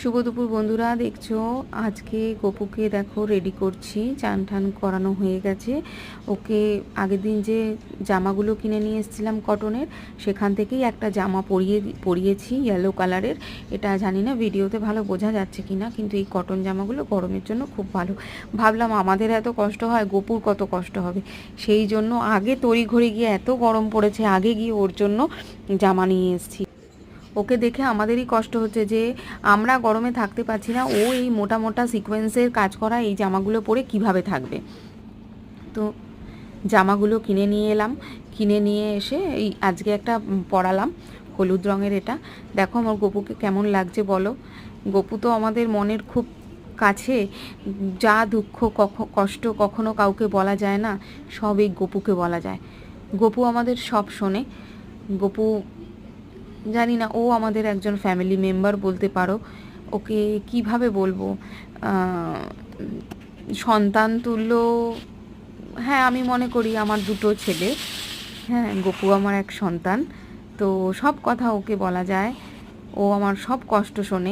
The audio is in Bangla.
শুভ দুপুর বন্ধুরা, দেখছো আজকে গপুকে দেখো রেডি করছি। চান টান করানো হয়ে গেছে। ওকে আগের দিন যে জামাগুলো কিনে নিয়ে এসেছিলাম কটনের, সেখান থেকেই একটা জামা পরিয়েছি ইয়েলো কালারের। এটা জানি না ভিডিওতে ভালো বোঝা যাচ্ছে কি না, কিন্তু এই কটন জামাগুলো গরমের জন্য খুব ভালো। ভাবলাম আমাদের এত কষ্ট হয়, গপুর কত কষ্ট হবে, সেই জন্য আগে তড়িঘড়ি গিয়ে, এত গরম পড়েছে, আগে গিয়ে ওর জন্য জামা নিয়ে এসেছি। ওকে দেখে আমাদেরই কষ্ট হচ্ছে যে আমরা গরমে থাকতে পারছি না, ও এই মোটা মোটা সিকোয়েন্সের কাজ করা এই জামাগুলো পরে কিভাবে থাকবে। তো জামাগুলো কিনে নিয়ে এলাম, কিনে নিয়ে এসে এই আজকে একটা পরালাম হলুদ রঙের। এটা দেখো আমার গপুকে কেমন লাগছে বলো। গপু তো আমাদের মনের খুব কাছে। যা দুঃখ কষ্ট কখনো কাউকে বলা যায় না, সব এই গপুকে বলা যায়। গপু আমাদের সব শোনে। গপু জানি না, ও আমাদের একজন ফ্যামিলি মেম্বার বলতে পারো। ওকে কিভাবে বলবো, সন্তান তুল্য। হ্যাঁ, আমি মনে করি আমার দুটো ছেলে, হ্যাঁ গপু আমার এক সন্তান। তো সব কথা ওকে বলা যায়, ও আমার সব কষ্ট শোনে।